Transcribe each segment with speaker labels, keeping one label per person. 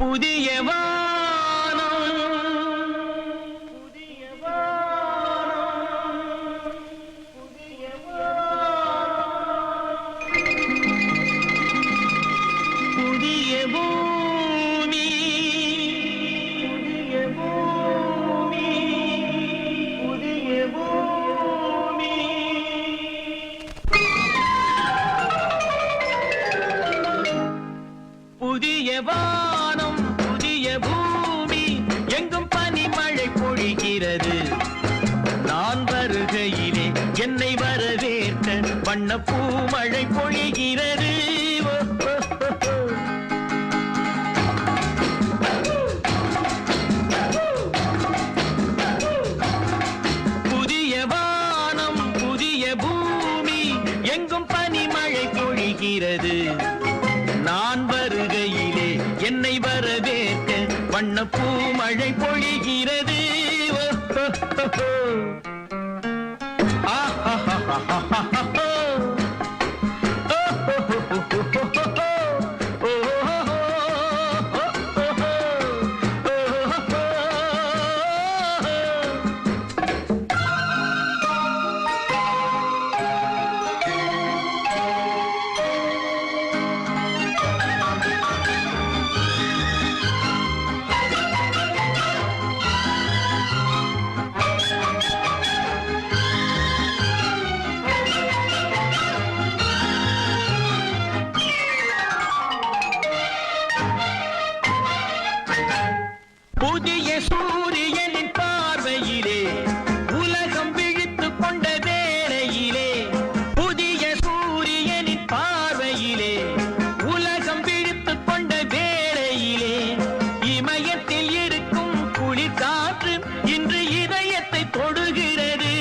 Speaker 1: புதிய வானம் புதிய வானம் புதிய வானம் புதிய பூமி புதிய பூமி புதிய பூமி புதிய வானம் புதிய பூமி எங்கும் பனிமழை பொழிகிறது. நான் வருகையிலே என்னை வரவேற்க வண்ண பூமழை பொழிகிறது. புதிய வானம் புதிய பூமி எங்கும் பனிமழை பொழிகிறது. நான் வருகையிலே என்னை வரவேற்க வண்ண பூமழை பொழிகிறது. புதிய சூரியனின் பார்வையிலே உலகம் விழித்துக் கொண்ட வேளையிலே, புதிய சூரியனின் பார்வையிலே உலகம் விழித்துக் கொண்ட வேளையிலே, இமயத்தில் இருக்கும் குளிர் காற்று இன்று இதயத்தை தொடுகிறது.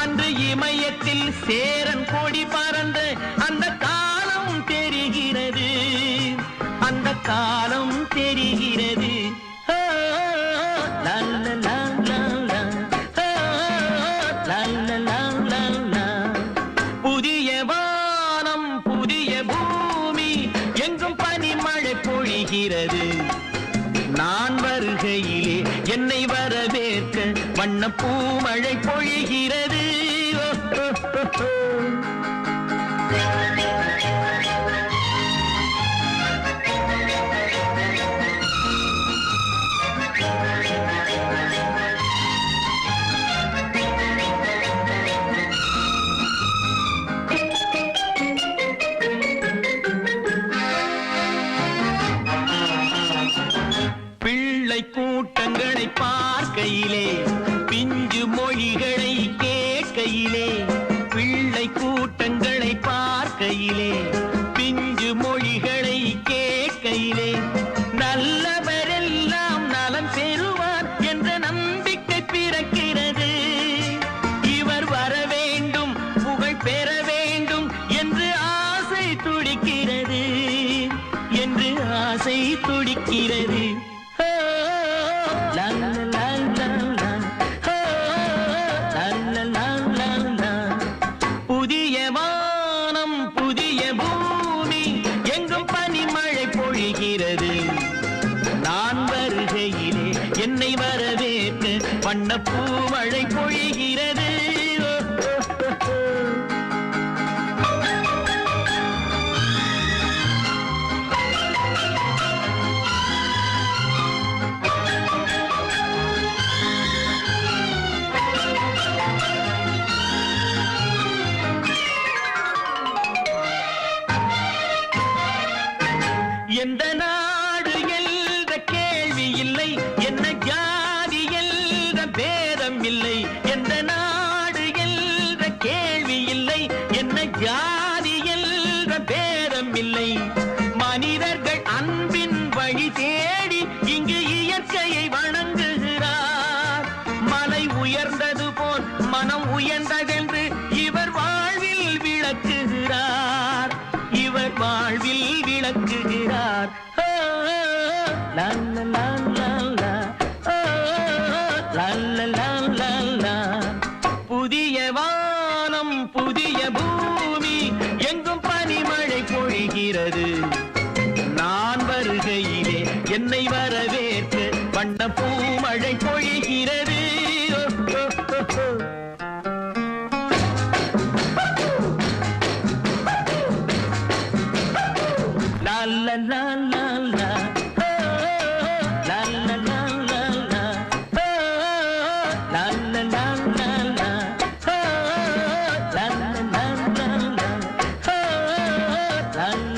Speaker 1: அன்று இமயத்தில் சேரன் கொடி பறந்த அந்த காலம் தெரிகிறது. அந்த காலம் தெரிகிறது. புதிய வானம் புதிய பூமி எங்கும் பனிமழை பொழிகிறது. நான் வருகையிலே என்னை வரவேற்க வண்ண பூமழை பொழிகிறது. பிள்ளை கூட்டங்களை பார்க்கையிலே பிஞ்சு மொழிகளை கேட்கையிலே, பிள்ளை கூட்டங்களை பார்க்கையிலே பிஞ்சு மொழிகளை கேட்கையிலே, நல்லவரெல்லாம் நலம் பெறுவார் என்ற நம்பிக்கை பிறக்கிறது. இவர் வர வேண்டும் புகழ் பெற வேண்டும் என்று ஆசை துடிக்கிறது. என்று ஆசை துடிக்கிறது. புதிய வானம் புதிய பூமி எங்கும் பனிமழை பொழிகிறது. நான் வருகையிலே என்னை வரவேற்க வண்ண பூமழை பொழிகிறது. எந்த நாடு என்ற கேள்வி இல்லை, என்ன ஜாதி என்ற பேதம் இல்லை. எந்த நாடு என்ற கேள்வி இல்லை, என்ன ஜாதி என்ற பேதம் இல்லை. மனிதர்கள் அன்பின் வழி தேடி இங்கு இயற்கையை வணங்குகிறார். மலை உயர்ந்தது போல் மனம் உயர்ந்ததென்று இவர் வாழ்வில் விளக்குகிறார். இவர் வாழ்வில் விளக்குகிறார். புதிய வானம் புதிய பூமி எங்கும் பனிமழை பொழிகிறது. நான் வருகையிலே லா லா லா ஓ, லா லா லா லா லா ஓ, லா லா லா லா லா ஓ, லா லா லா லா லா ஓ, லா